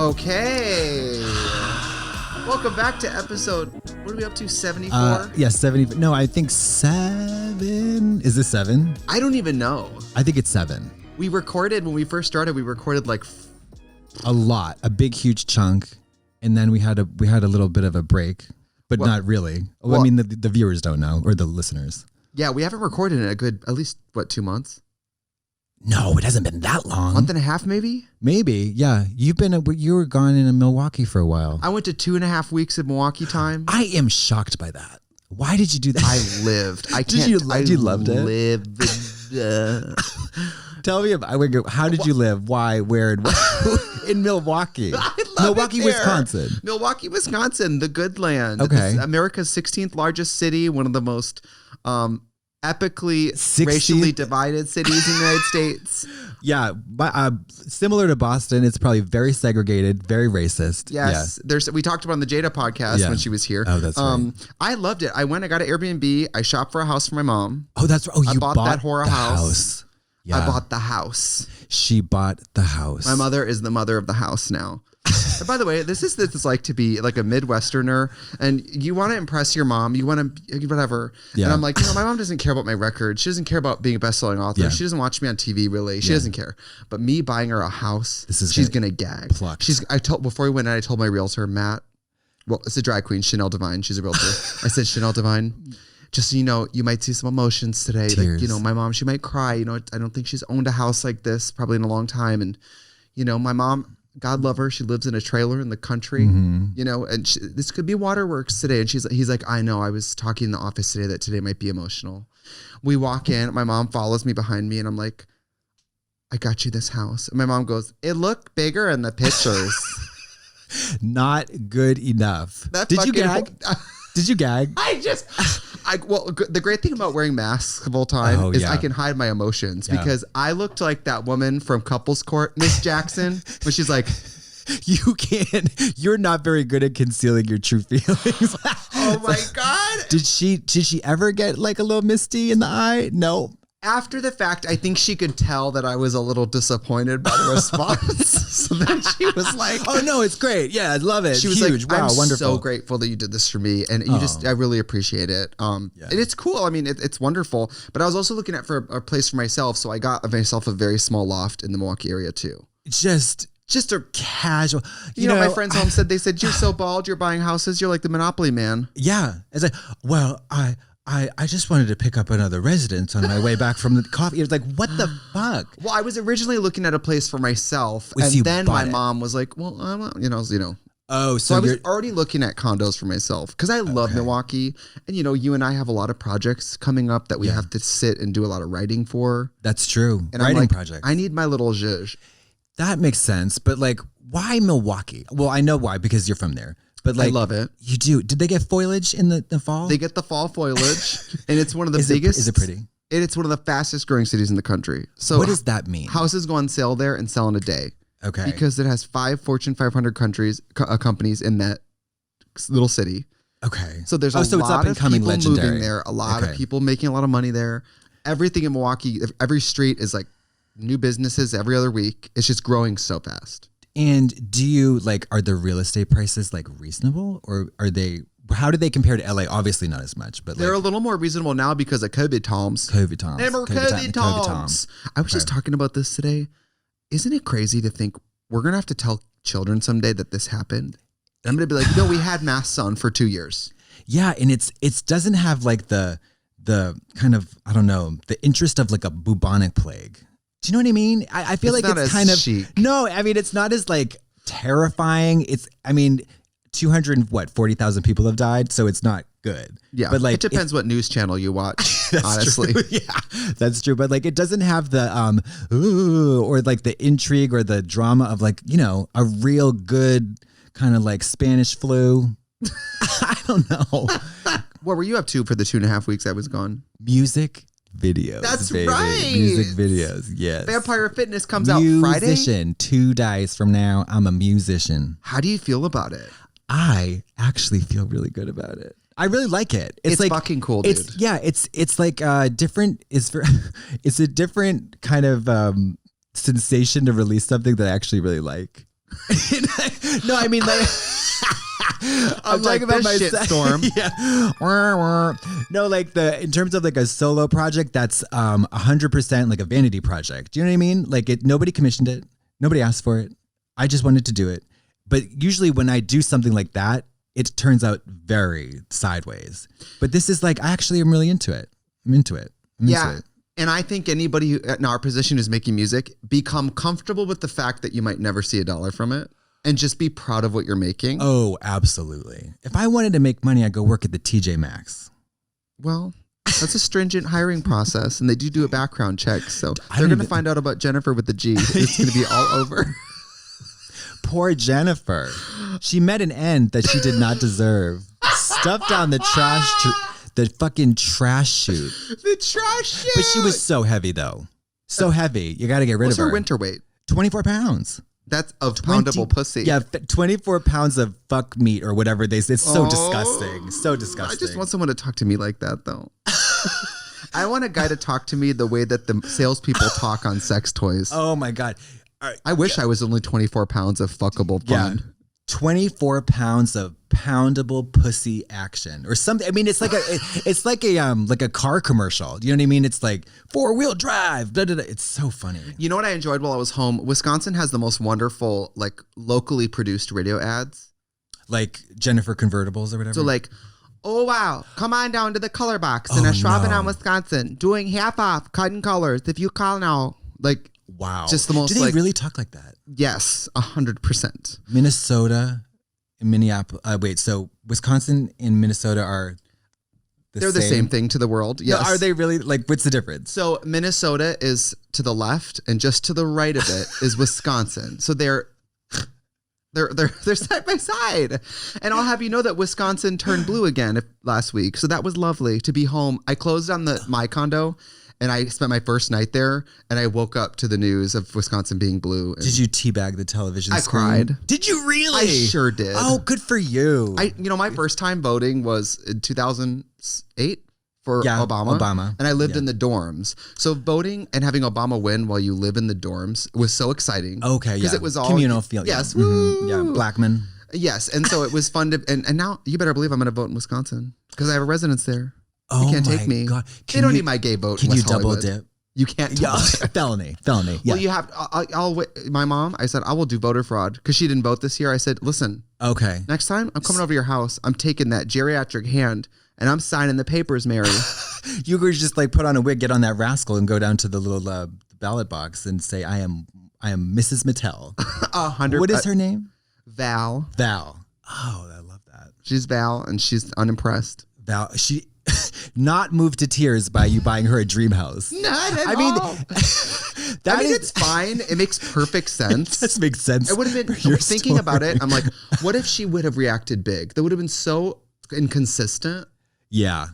Okay. Welcome back to episode, what are we up to, 74? Yeah, 70. No, I think 7. Is this 7? I don't even know. I think it's 7. We recorded, when we first started, like... A lot. A big, huge chunk. And then we had a little bit of a break, but not really. Well, I mean, the viewers don't know, or the listeners. Yeah, we haven't recorded in a good, at least, 2 months? No, it hasn't been that long. Month and a half, maybe? Maybe, yeah. You were gone in Milwaukee for a while. I went to 2.5 weeks in Milwaukee time. I am shocked by that. Why did you do that? I lived. You loved it? Lived. Tell me how did you live? Why? Where? In Milwaukee. Milwaukee, Wisconsin. Milwaukee, Wisconsin, the good land. Okay. America's 16th largest city, one of the most epically racially divided cities in the United States. Yeah, similar to Boston, it's probably very segregated, very racist. Yes, yeah. We talked about on the Jada podcast when she was here. Oh, that's right. I loved it. I got an Airbnb. I shopped for a house for my mom. Oh, that's right. Oh, you bought that horror house. Yeah. I bought the house. She bought the house. My mother is the mother of the house now. And by the way, this is like to be like a Midwesterner, and you want to impress your mom. You want to whatever. Yeah. And I'm like, my mom doesn't care about my record. She doesn't care about being a best-selling author. Yeah. She doesn't watch me on TV really. She doesn't care. But me buying her a house, she's gonna gag. Before we went in, I told my realtor Matt. Well, it's a drag queen, Chanel Devine. She's a realtor. I said, Chanel Devine, just so you know, you might see some emotions today. Tears. Like, my mom, she might cry. I don't think she's owned a house like this probably in a long time. And my mom, God love her, she lives in a trailer in the country, and this could be waterworks today. And he's like, I know, I was talking in the office today that today might be emotional. We walk in, my mom follows me behind me, and I'm like, I got you this house. And my mom goes, it looked bigger in the pictures. Not good enough. Did you gag? Did you gag? The great thing about wearing masks the whole time is I can hide my emotions because I looked like that woman from Couples Court, Miss Jackson, when she's like, you're not very good at concealing your true feelings. Oh my God. Did she ever get like a little misty in the eye? No. After the fact, I think she could tell that I was a little disappointed by the response. So then she was like, oh no, it's great. Yeah, I love it. She was huge. Like, wow, I'm wonderful. so grateful that you did this for me. And I really appreciate it. And it's cool. I mean, it's wonderful. But I was also looking for a place for myself. So I got myself a very small loft in the Milwaukee area too. Just a casual. You know, my friends home said, you're so bald, you're buying houses, you're like the Monopoly man. Yeah. It's like, well, I just wanted to pick up another residence on my way back from the coffee. It was like, what the fuck? Well, I was originally looking at a place for myself, and then my mom was like, well, Oh, so I was already looking at condos for myself because I love Milwaukee, and you and I have a lot of projects coming up that we have to sit and do a lot of writing for. That's true. And writing projects. I need my little zhuzh. That makes sense, but like, why Milwaukee? Well, I know why, because you're from there. But like, I love it. You do. Did they get foliage in the fall? They get the fall foliage, and it's one of the biggest. Is it pretty? It's one of the fastest growing cities in the country. So what does that mean? Houses go on sale there and sell in a day. Okay. Because it has 5 Fortune 500 companies in that little city. Okay. So there's a lot of people moving there, a lot of people making a lot of money there. Everything in Milwaukee, every street is like new businesses every other week. It's just growing so fast. And are the real estate prices like reasonable, or how do they compare to LA? Obviously not as much, but they're a little more reasonable now because of COVID times. Remember COVID times. I was just talking about this today. Isn't it crazy to think we're going to have to tell children someday that this happened? And I'm going to be like, no, we had masks on for 2 years. Yeah. And it doesn't have like the kind of, I don't know, the interest of like a bubonic plague. Do you know what I mean? I feel like it's kind of chic. No, I mean, it's not as like terrifying. 240,000 people have died, so it's not good. Yeah, but like it depends what news channel you watch. Honestly, yeah, that's true. But like, it doesn't have the or like the intrigue or the drama of like a real good kind of like Spanish flu. I don't know. What were you up to for the 2.5 weeks I was gone? Music videos. That's baby. right. Music videos. Yes. Vampire Fitness comes out Friday. Musician. 2 days from now, I'm a musician. How do you feel about it? I actually feel really good about it. I really like it. It's like fucking cool, dude. It's like different. It's a different kind of sensation to release something that I actually really like. No, I mean like I'm like talking about my shit storm. Yeah. No, like in terms of like a solo project, that's 100% like a vanity project. Do you know what I mean? Like nobody commissioned it. Nobody asked for it. I just wanted to do it. But usually when I do something like that, it turns out very sideways. But this is like, I actually am really into it. I'm into it. And I think anybody who, in our position who's making music, become comfortable with the fact that you might never see $1 from it and just be proud of what you're making. Oh, absolutely. If I wanted to make money, I'd go work at the TJ Maxx. Well, that's a stringent hiring process, and they do a background check. So they're going to find out about Jennifer with the G. It's going to be all over. Poor Jennifer. She met an end that she did not deserve. Stuffed down the trash, the fucking trash chute. The trash chute. But she was so heavy, though. So heavy. You got to get rid of her. What's her winter weight? 24 pounds. That's of poundable pussy. Yeah, 24 pounds of fuck meat or whatever they say. It's so disgusting. So disgusting. I just want someone to talk to me like that, though. I want a guy to talk to me the way that the salespeople talk on sex toys. Oh, my God. I wish I was only 24 pounds of fuckable fun. Yeah. 24 pounds of poundable pussy action or something. I mean, it's like a car commercial. You know what I mean? It's like 4-wheel drive. Blah, blah, blah. It's so funny. You know what I enjoyed while I was home? Wisconsin has the most wonderful, like, locally produced radio ads. Like Jennifer convertibles or whatever. So like, oh wow, come on down to the color box in Ashwaubenon, Wisconsin, doing half off cotton colors if you call now. Like, wow. Just the most. Do they really talk like that? Yes, 100%. Minnesota and Minneapolis. So Wisconsin and Minnesota are They're the same thing to the world. Yes. No, are they really? Like, what's the difference? So Minnesota is to the left, and just to the right of it is Wisconsin. So they're side by side. And I'll have you know that Wisconsin turned blue again last week. So that was lovely to be home. I closed on my condo. And I spent my first night there, and I woke up to the news of Wisconsin being blue. Did you teabag the television screen? I cried. Did you really? I sure did. Oh, good for you. My first time voting was in 2008 for Obama. And I lived in the dorms. So voting and having Obama win while you live in the dorms was so exciting. Okay, because it was all communal feeling. Yes, mm-hmm. Yeah, Blackman. Yes, and so it was fun to. And now you better believe I'm going to vote in Wisconsin because I have a residence there. Oh, you can't take me. God. They don't need my gay vote. Can in you West double Hollywood. dip? You can't. Felony. Yeah. Well, you have. I'll wait. My mom. I said I will do voter fraud because she didn't vote this year. I said, listen. Okay. Next time I'm coming over to your house. I'm taking that geriatric hand and I'm signing the papers, Mary. You could just like put on a wig, get on that rascal, and go down to the little ballot box and say, I am Mrs. Mattel. 100. What is her name? Val. Oh, I love that. She's Val, and she's unimpressed. Val. She. Not moved to tears by you buying her a dream house. Not at all. It's fine. It makes perfect sense. It does make sense. It would have been thinking about it. I'm like, what if she would have reacted big? That would have been so inconsistent. Yeah.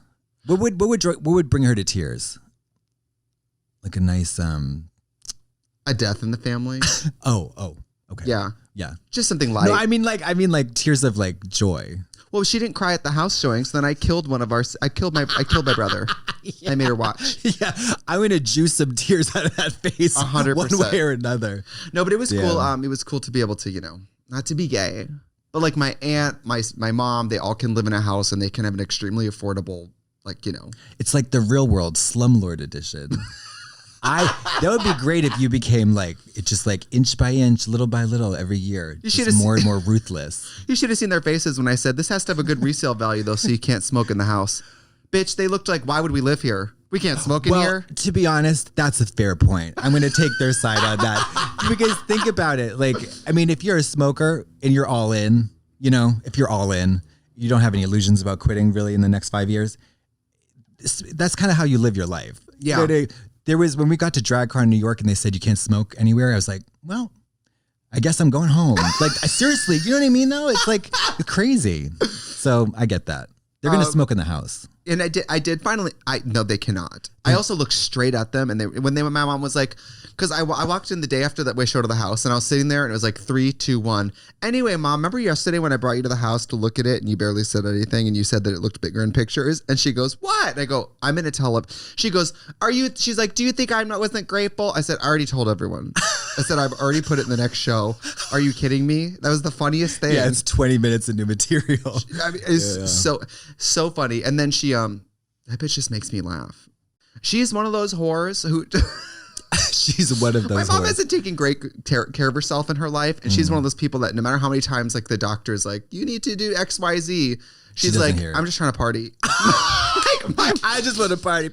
What would bring her to tears? Like a nice a death in the family. Oh. Okay. Yeah. Just something light. No, I mean like tears of like joy. Well, she didn't cry at the house showing, so then I killed my brother. Yeah. I made her watch. Yeah, I'm gonna juice some tears out of that face, 100%, one way or another. No, but it was cool. It was cool to be able to, not to be gay, but like my aunt, my mom, they all can live in a house and they can have an extremely affordable, It's like the Real World Slumlord edition. That would be great if you became just inch by inch, little by little every year. Just more and more ruthless. You should have seen their faces when I said, this has to have a good resale value though, so you can't smoke in the house. Bitch, they looked like, why would we live here? We can't smoke in here. To be honest, that's a fair point. I'm going to take their side on that. Because think about it. If you're a smoker and you're all in, if you're all in, you don't have any illusions about quitting really in the next 5 years. That's kind of how you live your life. Yeah. There was, when we got to DragCon in New York and they said you can't smoke anywhere, I was like, well, I guess I'm going home. Seriously, you know what I mean though? It's crazy. So I get that. They're going to smoke in the house. And I did finally, no, they cannot. I also looked straight at them and my mom was like, because I walked in the day after that we showed to the house and I was sitting there and it was like 3, 2, 1. Anyway, Mom, remember yesterday when I brought you to the house to look at it and you barely said anything and you said that it looked bigger in pictures? And she goes, what? And I go, I'm going to tell her. She goes, she's like, do you think I wasn't grateful? I said, I already told everyone. I said, I've already put it in the next show. Are you kidding me? That was the funniest thing. Yeah, it's 20 minutes of new material. I mean, it's so funny. And then she, that bitch just makes me laugh. She's one of those whores who... She's one of those. My mom hasn't taken great care of herself in her life. And she's one of those people that no matter how many times like the doctor's like, you need to do X, Y, Z. She's like, I'm just trying to party. I just want to party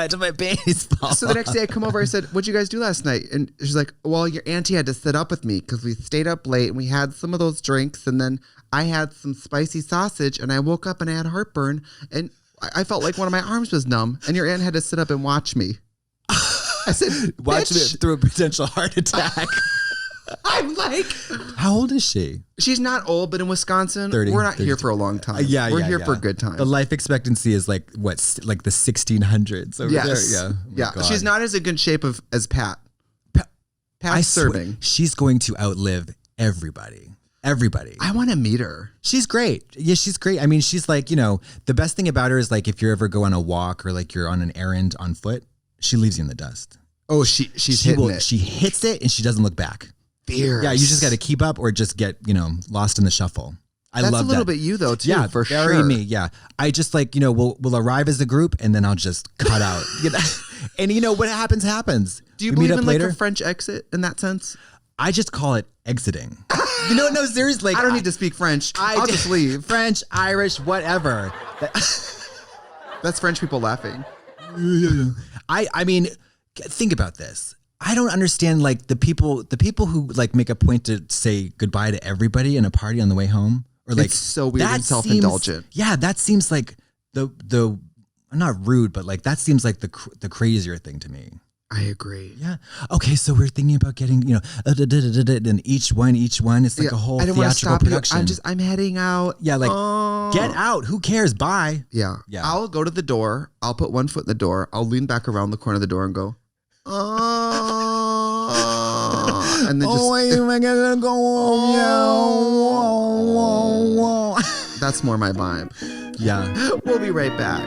till my panties fall. So the next day I come over, I said, what'd you guys do last night? And she's like, well, your auntie had to sit up with me because we stayed up late and we had some of those drinks. And then I had some spicy sausage and I woke up and I had heartburn and I felt like one of my arms was numb and your aunt had to sit up and watch me. I said, watch me through a potential heart attack. I'm like, how old is she? She's not old, but in Wisconsin, 30, we're not 32. here for a long time. We're here for a good time. The life expectancy is like what, like the 1600s over there. Yeah, yeah. She's not as in good shape as Pat. Pat's serving. She's going to outlive everybody. Everybody. I want to meet her. She's great. Yeah, she's great. I mean, she's like, the best thing about her is like if you ever go on a walk or like you're on an errand on foot, she leaves you in the dust. Oh, she's hitting it. She hits it and she doesn't look back. Fierce. Yeah, you just got to keep up or just get, lost in the shuffle. That's a little bit you though too. Yeah, for very sure. me. Yeah, I just like we'll arrive as a group and then I'll just cut out. And what happens. Do you believe in like a French exit in that sense? I just call it exiting. No, seriously. I don't need to speak French. I'll just leave. French, Irish, whatever. That's French people laughing. I mean, think about this. I don't understand like the people who like make a point to say goodbye to everybody in a party on the way home, or like it's so weird and self-indulgent. Yeah, that seems like the not rude, but like that seems like the crazier thing to me. I agree. Yeah. Okay, so we're thinking about getting and each one. It's like a whole theatrical production. I'm heading out. Yeah, like get out. Who cares? Bye. Yeah. I'll go to the door. I'll put one foot in the door. I'll lean back around the corner of the door and go. And then am I gonna go home? That's more my vibe. Yeah. We'll be right back.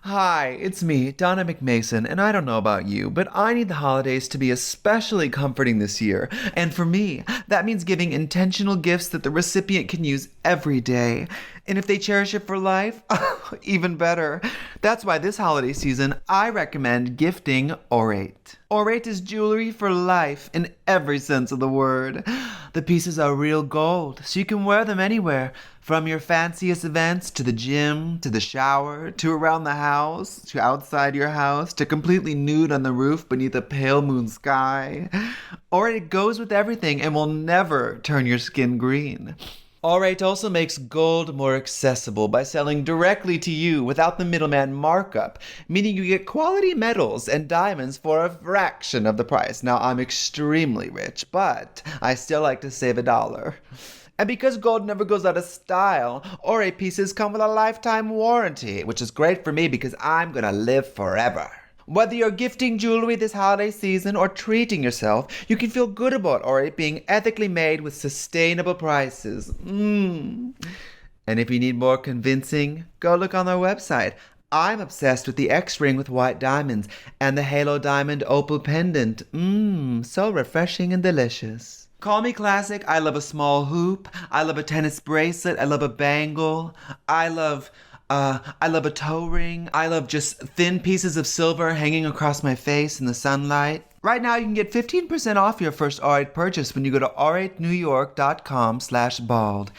Hi, it's me, Donna McMason, and I don't know about you, but I need the holidays to be especially comforting this year. And for me, that means giving intentional gifts that the recipient can use every day. And if they cherish it for life, even better. That's why this holiday season, I recommend gifting Orate. Orate is jewelry for life in every sense of the word. The pieces are real gold, so you can wear them anywhere. From your fanciest events to the gym, to the shower, to around the house, to outside your house, to completely nude on the roof beneath a pale moon sky. Orate goes with everything and will never turn your skin green. Orate also makes gold more accessible by selling directly to you without the middleman markup, meaning you get quality metals and diamonds for a fraction of the price. Now, I'm extremely rich, but I still like to save $1. And because gold never goes out of style, Orate pieces come with a lifetime warranty, which is great for me because I'm gonna live forever. Whether you're gifting jewelry this holiday season or treating yourself, you can feel good about Orate being ethically made with sustainable prices. And if you need more convincing, go look on their website. I'm obsessed with the X-ring with white diamonds and the halo diamond opal pendant. So refreshing and delicious. Call me classic. I love a small hoop. I love a tennis bracelet. I love a bangle. I love a toe ring. I love just thin pieces of silver hanging across my face in the sunlight. Right now, you can get 15% off your first Orate purchase when you go to oratenewyork.com/bald.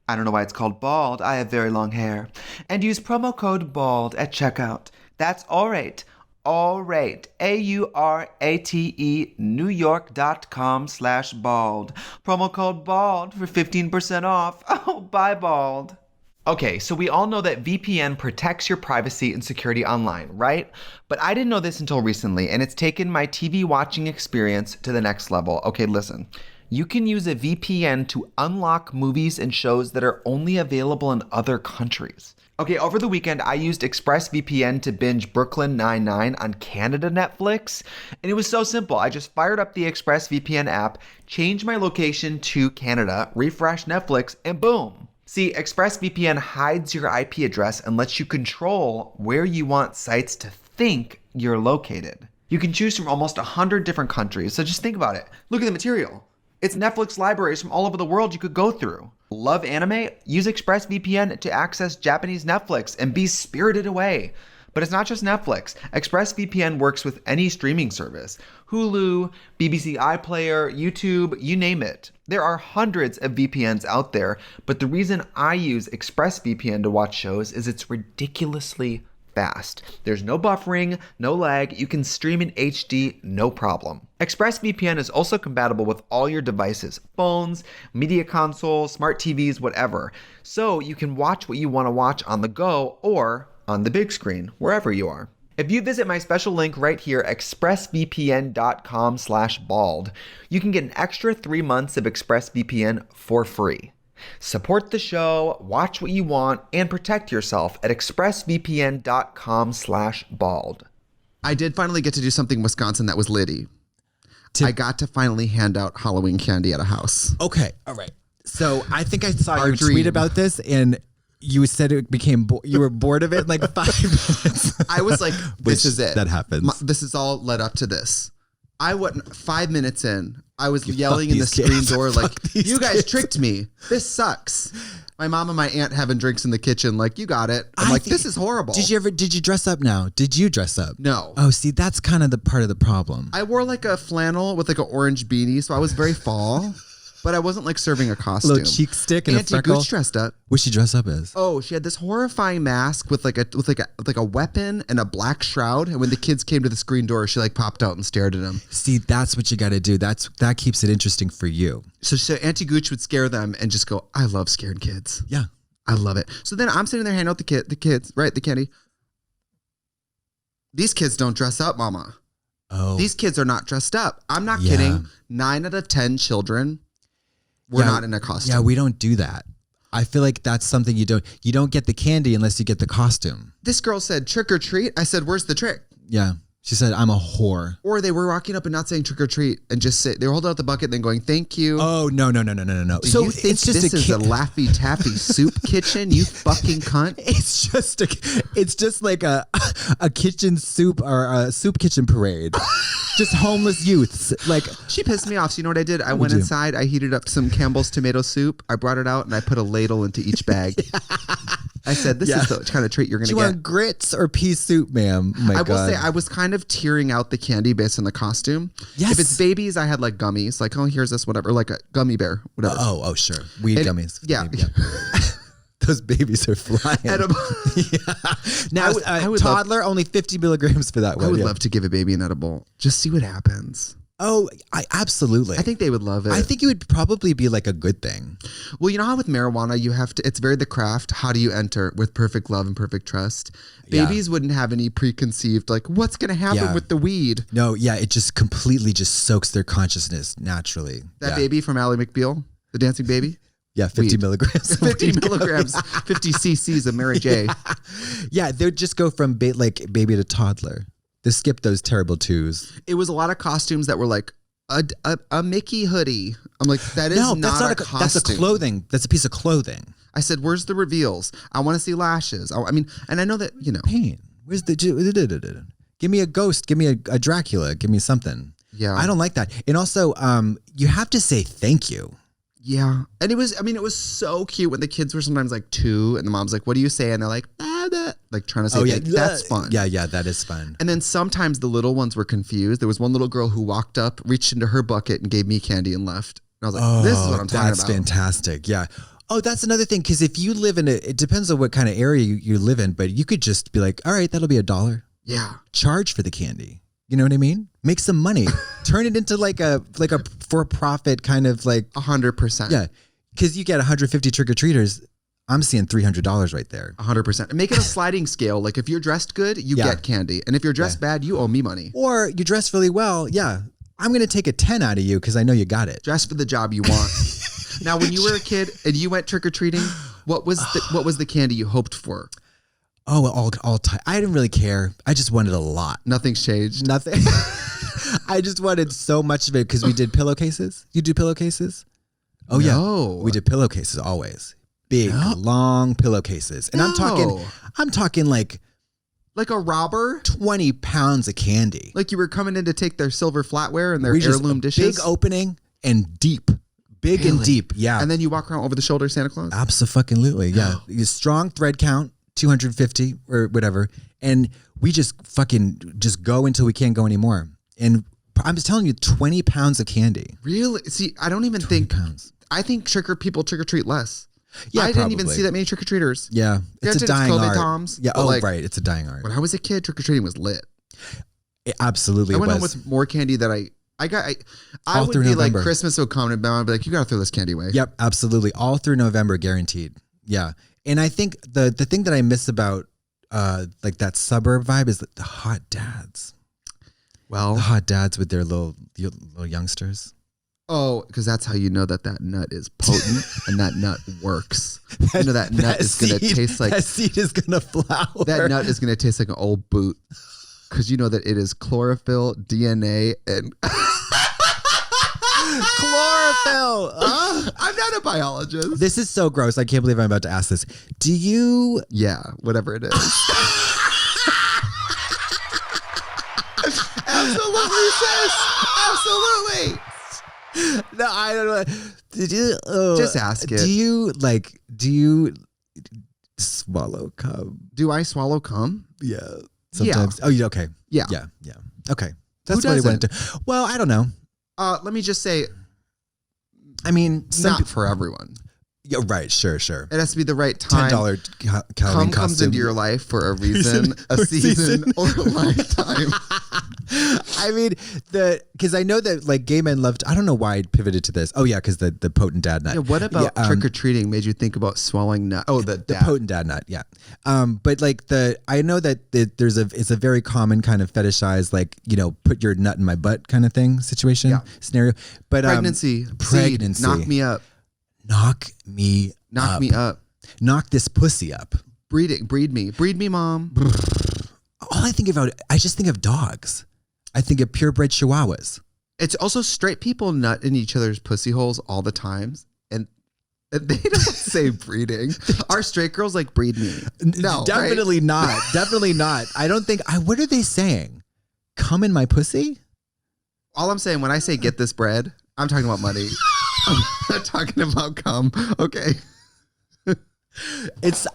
I don't know why it's called bald. I have very long hair. And use promo code BALD at checkout. That's Orate. Orate, AURATE, newyork.com/bald. Promo code BALD for 15% off. Oh, bye, bald. Okay, so we all know that VPN protects your privacy and security online, right? But I didn't know this until recently, and it's taken my TV watching experience to the next level. Okay, listen. You can use a VPN to unlock movies and shows that are only available in other countries. Okay, over the weekend, I used ExpressVPN to binge Brooklyn Nine-Nine on Canada Netflix, and it was so simple. I just fired up the ExpressVPN app, changed my location to Canada, refreshed Netflix, and boom. See, ExpressVPN hides your IP address and lets you control where you want sites to think you're located. You can choose from almost 100 different countries, so just think about it. Look at the material. It's Netflix libraries from all over the world you could go through. Love anime? Use ExpressVPN to access Japanese Netflix and be spirited away. But it's not just Netflix. ExpressVPN works with any streaming service. Hulu, BBC iPlayer, YouTube, you name it. There are hundreds of VPNs out there, but the reason I use ExpressVPN to watch shows is it's ridiculously fast. There's no buffering, no lag. You can stream in HD, no problem. ExpressVPN is also compatible with all your devices, phones, media consoles, smart TVs, whatever. So you can watch what you want to watch on the go or on the big screen, wherever you are. If you visit my special link right here, expressvpn.com/bald, you can get an extra 3 months of ExpressVPN for free. Support the show, watch what you want, and protect yourself at expressvpn.com/bald. I did finally get to do something in Wisconsin that was litty. I got to finally hand out Halloween candy at a house. Okay, all right. So I think I saw your tweet about this, and you said it became you were bored of it in like 5 minutes. I was like, this is it. That happens. This is all led up to this. I went 5 minutes in. I was yelling in the screen door like, you guys tricked me. This sucks. My mom and my aunt having drinks in the kitchen like, you got it. I'm like, this is horrible. Did you dress up now? Did you dress up? No. Oh, see, that's kind of the part of the problem. I wore like a flannel with like an orange beanie, so I was very fall. But I wasn't like serving a costume. A little cheek stick and Auntie a freckle. Gooch dressed up. What'd she dress up as? Oh, she had this horrifying mask with like a weapon and a black shroud. And when the kids came to the screen door, she like popped out and stared at them. See, that's what you got to do. That keeps it interesting for you. So Auntie Gooch would scare them and just go, I love scaring kids. Yeah, I love it. So then I'm sitting there handing out the kids, right? The candy. These kids don't dress up, Mama. Oh, these kids are not dressed up. I'm not kidding. 9 out of 10 children. We're not in a costume. Yeah, we don't do that. I feel like that's something you don't get the candy unless you get the costume. This girl said trick or treat. I said, where's the trick? Yeah. She said, I'm a whore. Or they were walking up and not saying trick or treat and just they were holding out the bucket and then going, thank you. Oh, no. Do So you think this is a Laffy Taffy soup kitchen, you fucking cunt? It's just like a kitchen soup or a soup kitchen parade. Just homeless youths. Like, she pissed me off. So you know what I did? I went inside, I heated up some Campbell's tomato soup. I brought it out and I put a ladle into each bag. I said, this is the kind of treat you're going to get. Do you want grits or pea soup, ma'am? Oh my God. I will say I was kind of tearing out the candy based on the costume. Yes. If it's babies, I had like gummies. Like, oh, here's this, whatever. Like a gummy bear, whatever. Oh, sure. Weed gummies. Yeah. Those babies are flying. Edible. Yeah. Now, I would toddler, only 50 milligrams for that one. I would love to give a baby an edible. Just see what happens. Oh, absolutely. I think they would love it. I think it would probably be like a good thing. Well, you know how with marijuana, you have to, it's very the craft. How do you enter with perfect love and perfect trust? Babies wouldn't have any preconceived, like, what's going to happen with the weed? No, yeah, it just completely just soaks their consciousness naturally. That baby from Ally McBeal, the dancing baby? Yeah, 50 milligrams. 50 milligrams, 50 cc's of Mary J. Yeah, they'd just go from baby to toddler. They skip those terrible twos. It was a lot of costumes that were like a Mickey hoodie. I'm like, that's not a costume. That's a clothing. That's a piece of clothing. I said, where's the reveals? I want to see lashes. I mean, and I know that, you know. Pain. Where's the... Give me a ghost. Give me a Dracula. Give me something. Yeah. I don't like that. And also, you have to say thank you. Yeah. And it was so cute when the kids were sometimes like 2 and the mom's like, what do you say? And they're like, like trying to say, that's fun. Yeah, that is fun. And then sometimes the little ones were confused. There was one little girl who walked up, reached into her bucket and gave me candy and left. And I was like, this is what I'm talking about. That's fantastic. Yeah. Oh, that's another thing. Because if you live in it depends on what kind of area you live in, but you could just be like, all right, that'll be $1. Yeah. Charge for the candy. You know what I mean? Make some money. Turn it into like a for-profit kind of like 100%. Yeah. Because you get 150 trick-or-treaters. I'm seeing $300 right there. 100%. Make it a sliding scale. Like if you're dressed good, you get candy. And if you're dressed bad, you owe me money. Or you dress really well. Yeah. I'm going to take a 10 out of you because I know you got it. Dress for the job you want. Now, when you were a kid and you went trick-or-treating, what was the candy you hoped for? Oh, all time. I didn't really care. I just wanted a lot. Nothing's changed. Nothing. I just wanted so much of it because we did pillowcases. You do pillowcases? Oh, no. Yeah. We did pillowcases always. big, long pillowcases. And I'm talking like a robber? 20 pounds of candy. Like you were coming in to take their silver flatware and their heirloom dishes? Big opening and deep. Big and deep, yeah. And then you walk around over the shoulder Santa Claus? Absolutely, yeah. Strong thread count, 250 or whatever. And we just go until we can't go anymore. And I'm just telling you, 20 pounds of candy. Really? See, I don't even think pounds. I think people trick or treat less. Yeah, I didn't even see that many trick or treaters. Yeah, it's a dying art. Toms, yeah, right, it's a dying art. When I was a kid, trick or treating was lit. It absolutely, I went home with more candy that I would be November. Like Christmas would come and I'd be like, you gotta throw this candy away. Yep, absolutely, all through November, guaranteed. Yeah, and I think the thing that I miss about like that suburb vibe is the hot dads. Well, the hot dads with their little youngsters. Oh, because that's how you know that nut is potent and that nut works. You know that nut is going to taste like... That seed is going to flower. That nut is going to taste like an old boot because you know that it is chlorophyll, DNA, and... Chlorophyll! I'm not a biologist. This is so gross. I can't believe I'm about to ask this. Do you... Yeah, whatever it is. Absolutely, sis! Absolutely! No, I don't know. Did you just ask it? Do you swallow cum? Do I swallow cum? Yeah. Sometimes. Yeah. Oh, okay. Yeah. Yeah. Yeah. Okay. That's what I wanted to. Well, I don't know. Let me just say. I mean, not for everyone. Yeah, right. Sure. It has to be the right time. $10 cum comes into your life for a reason, a season, or a lifetime. I mean, because I know that like gay men loved. I don't know why I pivoted to this. Oh yeah, because the potent dad nut. Yeah. What about trick or treating made you think about swallowing nut? Oh, the potent dad nut. Yeah. But like I know that it's a very common kind of fetishized, like, put your nut in my butt kind of thing scenario. But pregnancy. Knock me up. Knock me up. Knock this pussy up. Breed me, mom. All I just think of dogs. I think of purebred chihuahuas. It's also straight people nut in each other's pussy holes all the time. And they don't say breeding. Our straight girls like breed me. No, definitely not. Definitely not. I don't think, what are they saying? Come in my pussy? All I'm saying when I say get this bread, I'm talking about money. I'm not talking about cum. Okay.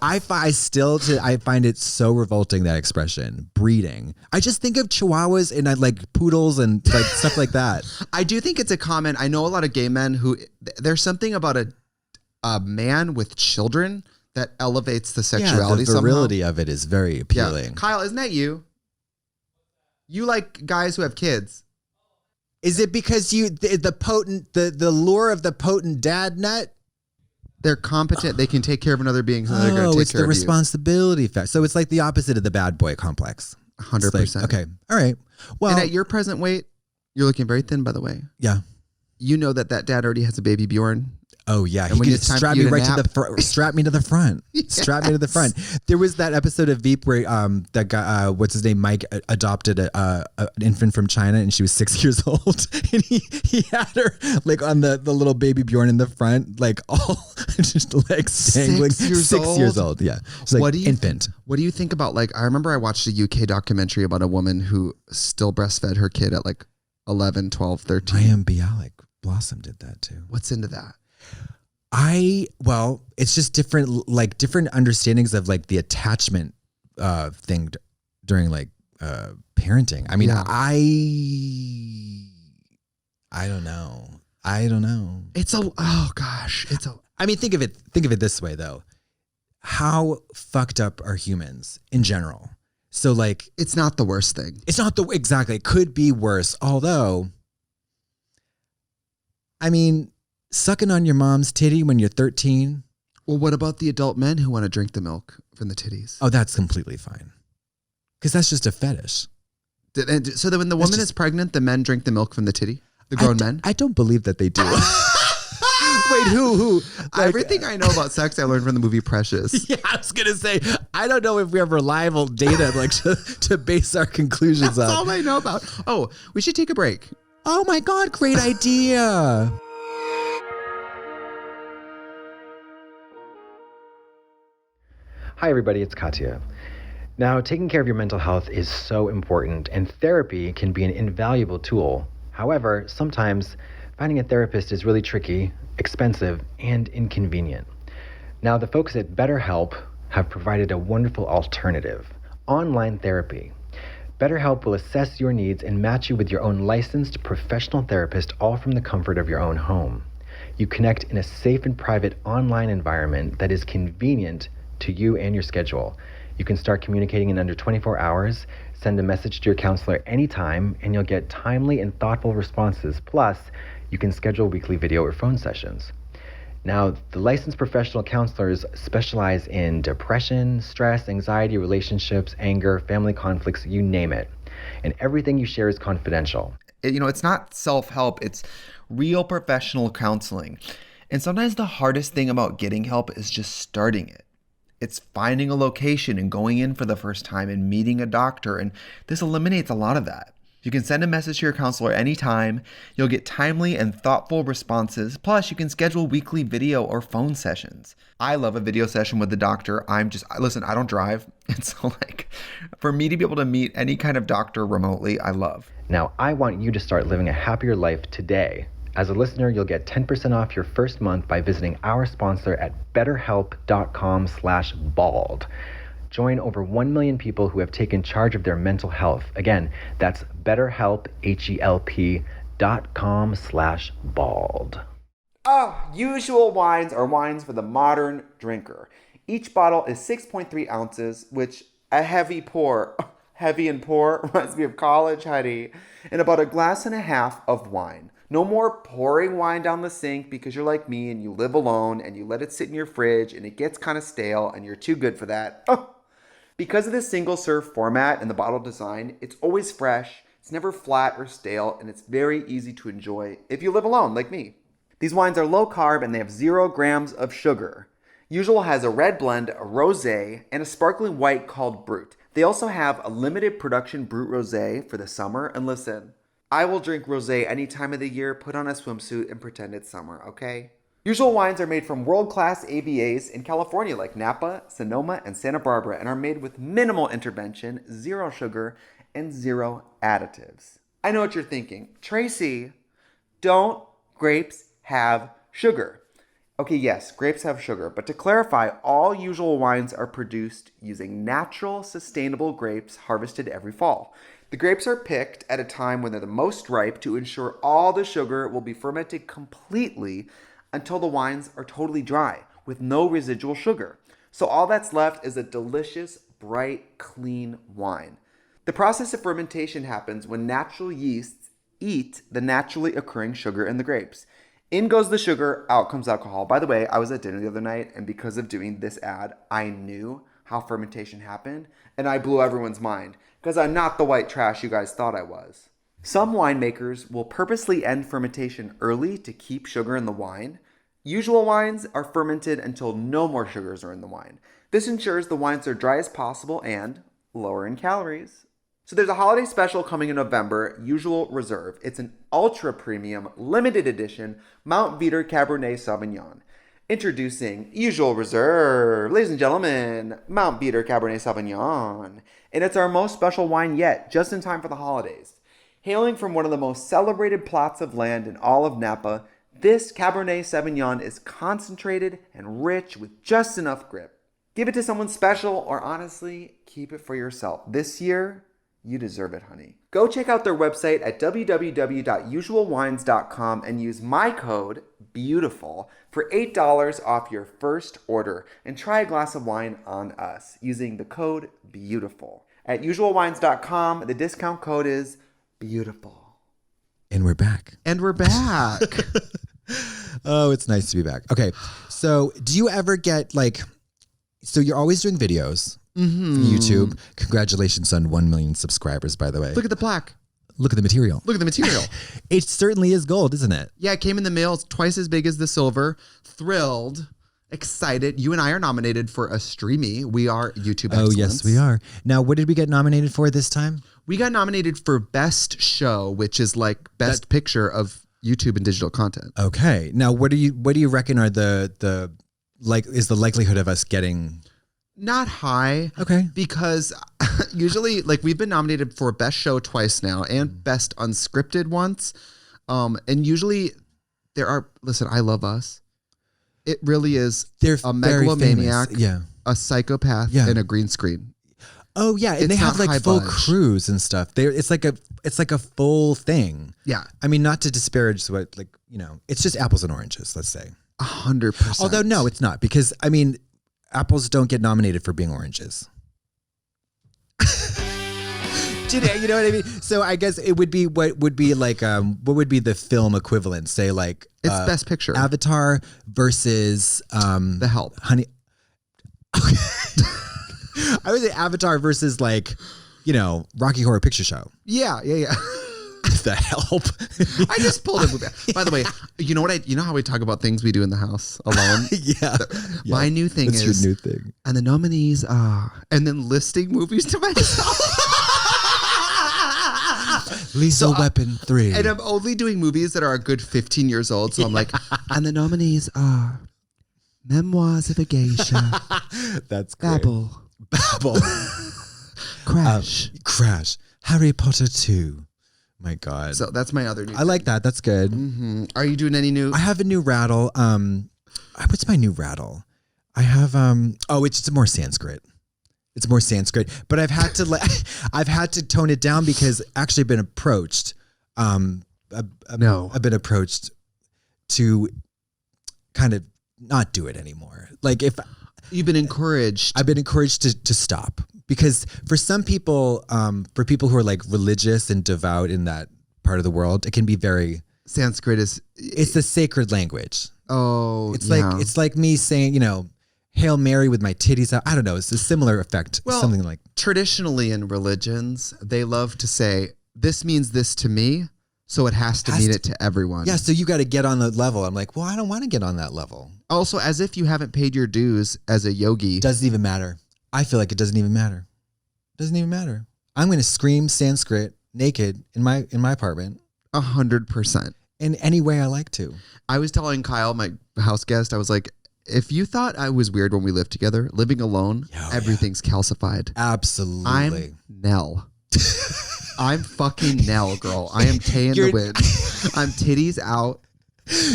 I find it so revolting, that expression, breeding. I just think of chihuahuas and I like poodles and like stuff like that. I do think it's a common. I know a lot of gay men who there's something about a man with children that elevates the sexuality. The virility somehow. Of it is very appealing. Yeah. Kyle, isn't that you? You like guys who have kids. Is it because the lure of the potent dad nut? They're competent. They can take care of another being, so they're going to take care of you. It's the responsibility factor. So it's like the opposite of the bad boy complex. 100%. Like, okay. All right. Well, and at your present weight, you're looking very thin, by the way. Yeah. You know that dad already has a baby Bjorn. Oh yeah, he could strap me right to the front. Strap me to the front. Yes. Strap me to the front. There was that episode of Veep where that guy, what's his name, Mike, adopted an infant from China, and she was 6 years old, and he had her like on the little baby Bjorn in the front, like all just legs dangling. 6 years old. Yeah, she's like infant. What do you think about I remember I watched a UK documentary about a woman who still breastfed her kid at like 11, 12, 13. Mayim Bialik Blossom did that too. What's into that? It's just different understandings of like the attachment thing during like parenting. I mean, yeah. I don't know. I mean, think of it this way though. How fucked up are humans in general? So like, it's not the worst thing. Exactly. It could be worse. Although, I mean, sucking on your mom's titty when you're 13. Well, what about the adult men who want to drink the milk from the titties? Oh, that's completely fine. Because that's just a fetish. So that when the woman is pregnant, the men drink the milk from the titty? The grown men? I don't believe that they do. Wait, who? Like, everything I know about sex, I learned from the movie Precious. Yeah, I was going to say, I don't know if we have reliable data to base our conclusions on. That's all I know about. Oh, we should take a break. Oh my God, great idea. Hi everybody, it's Katya. Now, taking care of your mental health is so important, and therapy can be an invaluable tool. However, sometimes finding a therapist is really tricky, expensive, and inconvenient. Now, the folks at BetterHelp have provided a wonderful alternative: online therapy. BetterHelp will assess your needs and match you with your own licensed professional therapist, all from the comfort of your own home. You connect in a safe and private online environment that is convenient to you and your schedule. You can start communicating in under 24 hours, send a message to your counselor anytime, and you'll get timely and thoughtful responses. Plus, you can schedule weekly video or phone sessions. Now, the licensed professional counselors specialize in depression, stress, anxiety, relationships, anger, family conflicts, you name it. And everything you share is confidential. It's not self-help, it's real professional counseling. And sometimes the hardest thing about getting help is just starting it. It's finding a location and going in for the first time and meeting a doctor, and this eliminates a lot of that. You can send a message to your counselor anytime. You'll get timely and thoughtful responses. Plus, you can schedule weekly video or phone sessions. I love a video session with the doctor. Listen, I don't drive. And so for me to be able to meet any kind of doctor remotely, I love. Now, I want you to start living a happier life today. As a listener, you'll get 10% off your first month by visiting our sponsor at betterhelp.com/bald. Join over 1 million people who have taken charge of their mental health. Again, that's betterhelp, HELP.com/bald. Usual wines are wines for the modern drinker. Each bottle is 6.3 ounces, which heavy and pour reminds me of college, honey, and about a glass and a half of wine. No more pouring wine down the sink because you're like me and you live alone and you let it sit in your fridge and it gets kind of stale and you're too good for that. Because of this single serve format and the bottle design, it's always fresh, it's never flat or stale, and it's very easy to enjoy if you live alone like me. These wines are low carb and they have 0 grams of sugar. Usual has a red blend, a rosé, and a sparkling white called Brut. They also have a limited production Brut Rosé for the summer, and listen, I will drink rosé any time of the year, put on a swimsuit, and pretend it's summer, okay? Usual wines are made from world-class AVAs in California like Napa, Sonoma, and Santa Barbara, and are made with minimal intervention, 0 sugar, and 0 additives. I know what you're thinking. Tracy, don't grapes have sugar? Okay, yes, grapes have sugar, but to clarify, all usual wines are produced using natural, sustainable grapes harvested every fall. The grapes are picked at a time when they're the most ripe to ensure all the sugar will be fermented completely until the wines are totally dry with no residual sugar. So all that's left is a delicious, bright, clean wine. The process of fermentation happens when natural yeasts eat the naturally occurring sugar in the grapes. In goes the sugar, out comes alcohol. By the way, I was at dinner the other night, and because of doing this ad, I knew how fermentation happened, and I blew everyone's mind, because I'm not the white trash you guys thought I was. Some winemakers will purposely end fermentation early to keep sugar in the wine. Usual wines are fermented until no more sugars are in the wine. This ensures the wines are dry as possible and lower in calories. So there's a holiday special coming in November, Usual Reserve. It's an ultra premium, limited edition Mount Veeder Cabernet Sauvignon. Introducing Usual Reserve. Ladies and gentlemen, Mount Veeder Cabernet Sauvignon. And it's our most special wine yet, just in time for the holidays. Hailing from one of the most celebrated plots of land in all of Napa, this Cabernet Sauvignon is concentrated and rich with just enough grip. Give it to someone special, or honestly, keep it for yourself. This year, you deserve it, honey. Go check out their website at www.usualwines.com and use my code BEAUTIFUL for $8 off your first order, and try a glass of wine on us using the code BEAUTIFUL. At usualwines.com, the discount code is BEAUTIFUL. And we're back. Oh, it's nice to be back. Okay, so do you ever get so you're always doing videos. Mm-hmm. YouTube. Congratulations on 1 million subscribers, by the way. Look at the plaque. Look at the material. It certainly is gold, isn't it? Yeah, it came in the mail. It's twice as big as the silver. Thrilled. Excited. You and I are nominated for a Streamy. We are YouTube Excellence. Oh, yes, we are. Now, what did we get nominated for this time? We got nominated for Best Show, which is Best Picture of YouTube and digital content. Okay. Now, what do you reckon are is the likelihood of us getting Not high. Okay. Because usually, like, we've been nominated for Best Show twice now and Best Unscripted once. And usually there are, listen, I Love Us. It really is They're a very megalomaniac, famous. a psychopath, and a green screen. Oh yeah, and they have like full crews and stuff. It's like a full thing. Yeah. I mean, not to disparage what, like, you know, it's just apples and oranges, let's say. 100%. Although no, it's not, because I mean, apples don't get nominated for being oranges. You know what I mean? So I guess it would be what would be like what would be the film equivalent? Say like it's Best Picture. Avatar versus The Help. Honey. Okay. I would say Avatar versus, like, you know, Rocky Horror Picture Show. Yeah. The Help. I just pulled a movie. By the way, you know how we talk about things we do in the house alone? Yeah. My new thing That's is your new thing. And the nominees are, and then listing movies to myself. Lethal Weapon 3. And I'm only doing movies that are a good 15 years old. So I'm like, and the nominees are Memoirs of a Geisha. That's great. Babel. Crash. Harry Potter 2. My God. So that's my other new I like that. That's good. Mm-hmm. Are you doing any new? I have a new rattle. What's my new rattle? I have, it's more Sanskrit. It's more Sanskrit, but I've had to tone it down because actually I've been approached. I've been approached to kind of not do it anymore. Like, if you've been encouraged, I've been encouraged to stop, because for some people, for people who are like religious and devout in that part of the world, it can be very Sanskrit it's the sacred language. Oh, it's like me saying, you know, Hail Mary with my titties out. I don't know. It's a similar effect. Well, something like traditionally in religions, they love to say, this means this to me, so it has to mean it to everyone. Yeah, so you got to get on the level. I'm like, well, I don't want to get on that level. Also, as if you haven't paid your dues as a yogi. Doesn't even matter. I feel like it doesn't even matter. Doesn't even matter. I'm going to scream Sanskrit naked in my apartment. 100%. In any way I like to. I was telling Kyle, my house guest, I was like, if you thought I was weird when we lived together, living alone, everything's calcified. Absolutely. I'm Nell. I'm fucking Nell, girl. I am Tay in the wind. I'm titties out.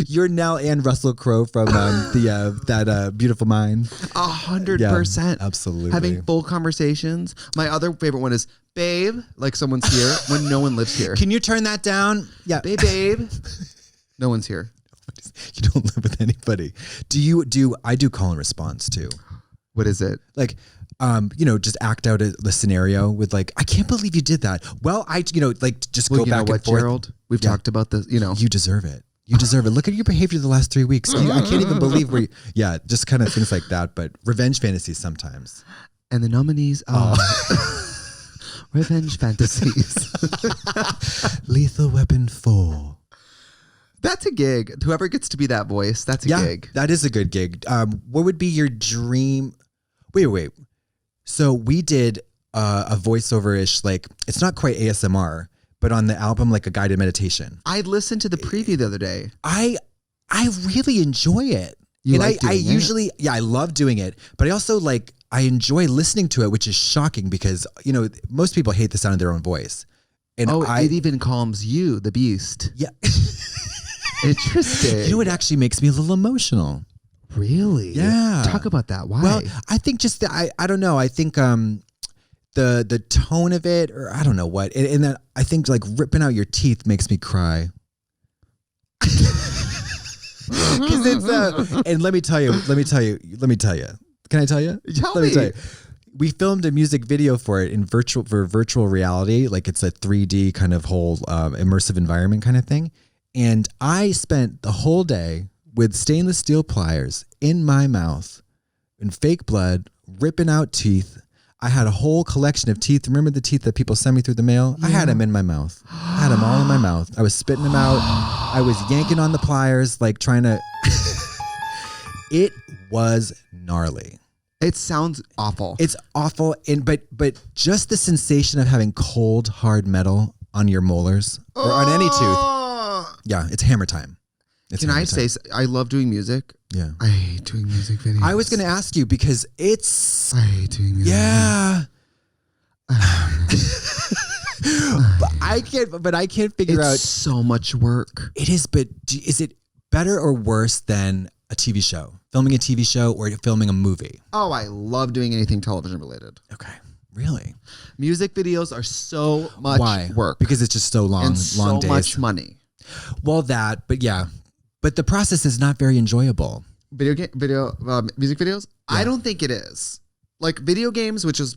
You're Nell and Russell Crowe from that Beautiful Mind. 100%. Yeah, absolutely. Having full conversations. My other favorite one is, babe, like someone's here when no one lives here. Can you turn that down? Yeah. Babe. No one's here. You don't live with anybody. I do call and response too. What is it? Like, just act out the scenario with like, I can't believe you did that. Well, just go back and forth. Gerald? We've talked about this, You deserve it. You deserve it. Look at your behavior the last 3 weeks. I can't even believe just kind of things like that, but revenge fantasies sometimes. And the nominees are revenge fantasies. Lethal Weapon 4. That's a gig. Whoever gets to be that voice, that's a gig. That is a good gig. What would be your dream? Wait. So we did a voiceover-ish, like, it's not quite ASMR, but on the album, like a guided meditation. I listened to the preview the other day. I really enjoy it. I love doing it, but I also I enjoy listening to it, which is shocking because, most people hate the sound of their own voice. And it even calms you, the beast. Yeah. Interesting. It actually makes me a little emotional. Really? Yeah. Talk about that. Why? Well, I think just I don't know. I think the tone of it, or I don't know what, and then I think like ripping out your teeth makes me cry. Because it's and let me tell you. Can I tell you? Let me tell you. We filmed a music video for it for virtual reality. Like, it's a 3D kind of whole immersive environment kind of thing. And I spent the whole day with stainless steel pliers in my mouth and fake blood, ripping out teeth. I had a whole collection of teeth. Remember the teeth that people sent me through the mail? Yeah. I had them in my mouth. I had them all in my mouth. I was spitting them out. I was yanking on the pliers, like trying to... It was gnarly. It sounds awful. It's awful. But just the sensation of having cold, hard metal on your molars or on any tooth. Yeah, it's hammer time. Can I say, I love doing music. Yeah. I hate doing music videos. I was going to ask you because it's... I hate doing music Yeah. But I can't figure out. It's so much work. It is, but is it better or worse than a TV show? Filming a TV show or filming a movie? Oh, I love doing anything television related. Okay. Really? Music videos are so much work. Because it's just so long, and long so days. much money. Well, but yeah. But the process is not very enjoyable. Music videos? Yeah. I don't think it is. Like video games, which is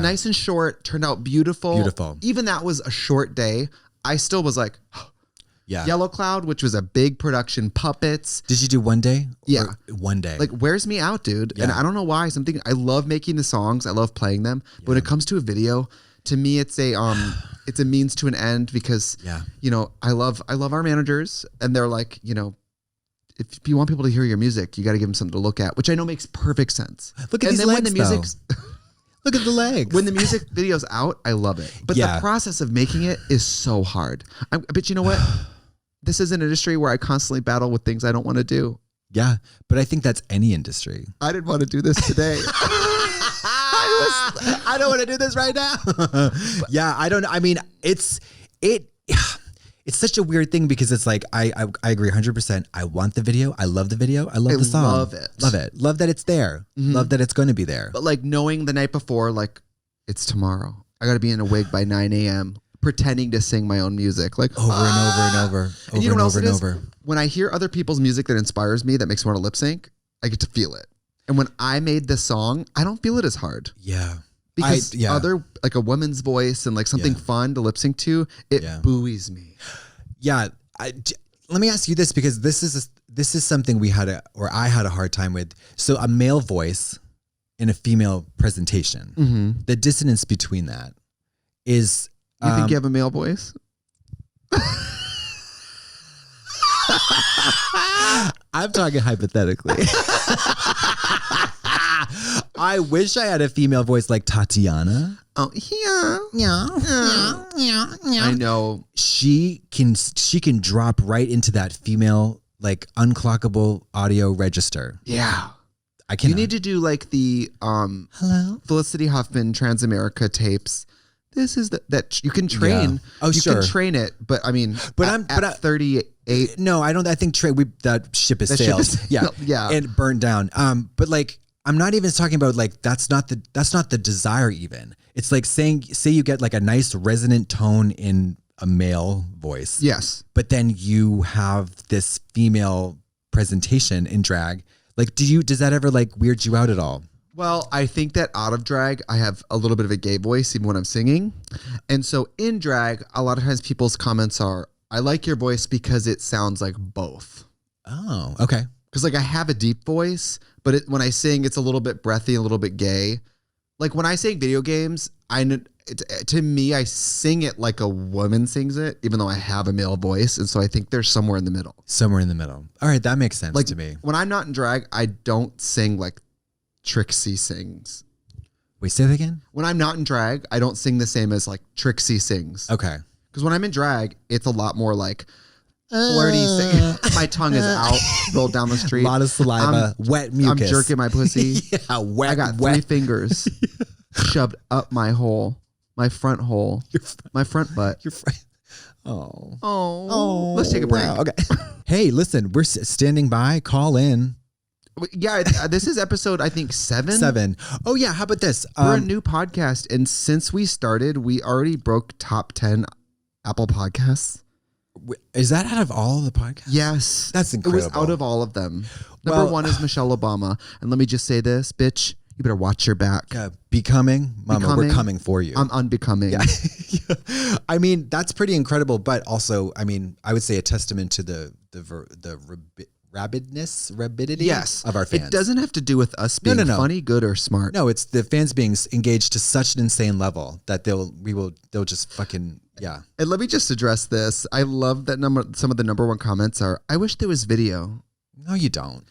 nice and short, turned out beautiful. Beautiful. Even that was a short day. I still was like, yeah. Yellow Cloud, which was a big production, puppets. Did you do one day? Yeah. One day. Like, wears me out, dude. Yeah. And I don't know why. I love making the songs. I love playing them. But when it comes to a video, to me, it's a means to an end because, you know, I love our managers and they're like, you know, if you want people to hear your music, you got to give them something to look at, which I know makes perfect sense. Look at these legs, look at the legs. When the music video's out, I love it. But the process of making it is so hard. But you know what? This is an industry where I constantly battle with things I don't want to do. Yeah, but I think that's any industry. I didn't want to do this today. I don't want to do this right now. Yeah, I don't. I mean, it's such a weird thing because it's like I agree 100%. I want the video. I love the video. I love the song. Love it. Love it. Love that it's there. Mm-hmm. Love that it's going to be there. But like knowing the night before, like it's tomorrow. I got to be in a wig by 9 a.m. pretending to sing my own music, like over and over and over, and you know what else and it is? Over. When I hear other people's music that inspires me, that makes me want to lip sync, I get to feel it. And when I made this song, I don't feel it as hard. Yeah. Because other, like a woman's voice and like something fun to lip sync to, it buoys me. Yeah. Let me ask you this because this is something I had a hard time with. So a male voice in a female presentation, the dissonance between that is... You think you have a male voice? I'm talking hypothetically. I wish I had a female voice like Tatiana. Oh, yeah. I know. She can drop right into that female, like unclockable audio register. Yeah. I can. You need to do like the Hello? Felicity Huffman Transamerica tapes. This is that you can train. Yeah. Oh, you can train it, but I mean, I'm 38. No, I don't. I think that ship has sailed. Yeah, and burnt down. But like, I'm not even talking about like that's not the desire. Even it's like say you get like a nice resonant tone in a male voice. Yes, but then you have this female presentation in drag. Like, does that ever like weird you out at all? Well, I think that out of drag, I have a little bit of a gay voice even when I'm singing. And so in drag, a lot of times people's comments are, I like your voice because it sounds like both. Oh, okay. Because like I have a deep voice, but when I sing, it's a little bit breathy, a little bit gay. Like when I sing video games, to me, I sing it like a woman sings it, even though I have a male voice. And so I think there's somewhere in the middle. Somewhere in the middle. All right, that makes sense to me. When I'm not in drag, I don't sing like Trixie sings. Wait, say that again? When I'm not in drag, I don't sing the same as like Trixie sings. Okay. Because when I'm in drag, it's a lot more like flirty sing. My tongue is out, rolled down the street. A lot of saliva, wet mucus. I'm jerking my pussy. Yeah, wet. I got 3 fingers shoved up my hole, my front hole, my front butt. Oh. Let's take a break. Wow. Okay. Hey, listen, we're standing by. Call in. Yeah, this is episode, I think, 7. Oh, yeah. How about this? We're a new podcast, and since we started, we already broke top 10 Apple Podcasts. Is that out of all the podcasts? Yes. That's incredible. It was out of all of them. Number 1 is Michelle Obama. And let me just say this, bitch, you better watch your back. Becoming, Mama, we're coming for you. I'm unbecoming. Yeah. I mean, that's pretty incredible, but also, I mean, I would say a testament to the rabidity of our fans. It doesn't have to do with us being funny, good, or smart. No, it's the fans being engaged to such an insane level that they'll just fucking, yeah. And let me just address this. I love that some of the number 1 comments are, I wish there was video. No, you don't.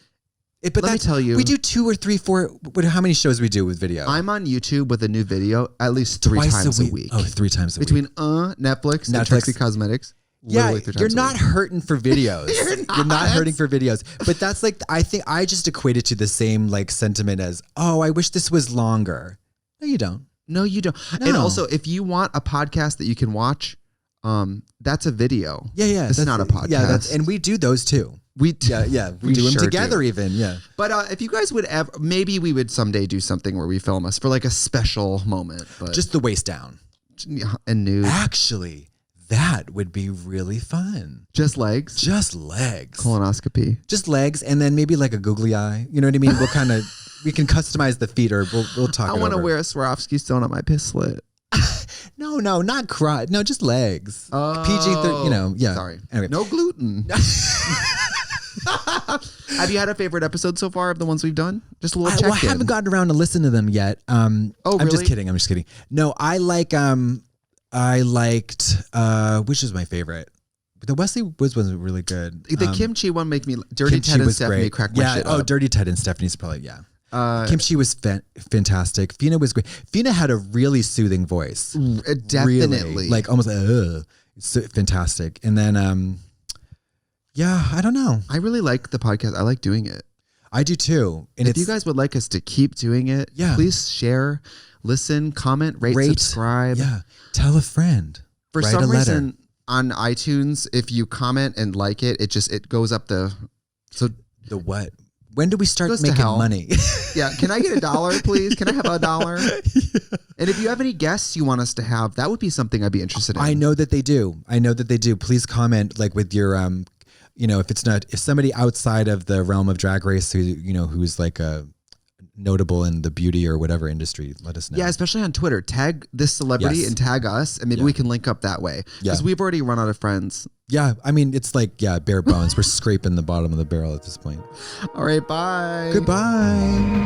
But let me tell you. We do 2 or 3, 4, how many shows we do with video? I'm on YouTube with a new video at least 3 times a week. Oh, 3 times a week. Between Netflix and Trixie Cosmetics. literally 3 times you're a not week. hurting for videos. You're not hurting for videos. But that's like, I think I just equate it to the same like sentiment as, oh, I wish this was longer. No, you don't. No, you don't. No. And also, if you want a podcast that you can watch, that's a video. Yeah. This is not a podcast. Yeah, and we do those too. We do them sure together do. even. Yeah. But if you guys would ever, maybe we would someday do something where we film us for like a special moment. But Just the waist down. and nude. Actually, that would be really fun. Just legs. Just legs. Colonoscopy. Just legs, and then maybe like a googly eye. You know what I mean? We can customize the feet, or we'll talk. I want to wear a Swarovski stone on my piss slit. No, not crotch. No, just legs. Oh, PG-13. Yeah. Sorry. Anyway. No gluten. Have you had a favorite episode so far of the ones we've done? Just a little check-in. I haven't gotten around to listen to them yet. really? I'm just kidding. No, I liked which is my favorite? The Wesley Woods wasn't really good. The kimchi one make me Dirty Kimchi Ted and was Stephanie great. crack my shit up. Dirty Ted and Stephanie's probably Kimchi was fantastic. Fina was great. Fina had a really soothing voice. Definitely. Really, like almost so fantastic. And then I don't know. I really like the podcast. I like doing it. I do too. And if you guys would like us to keep doing it, please share, listen, comment, rate, subscribe. Yeah. Tell a friend. For Write some a letter. reason on iTunes, if you comment and like it, it goes up the what? When do we start goes to making hell. money? Yeah. Can I get $1, please? Can I have $1? And if you have any guests you want us to have, that would be something I'd be interested in. I know that they do. Please comment like with your if somebody outside of the realm of Drag Race who's like a notable in the beauty or whatever industry, let us know. Yeah, especially on Twitter. Tag this celebrity and tag us, and maybe we can link up that way. Because we've already run out of friends. Yeah, I mean, it's like, bare bones. We're scraping the bottom of the barrel at this point. All right, bye. Goodbye.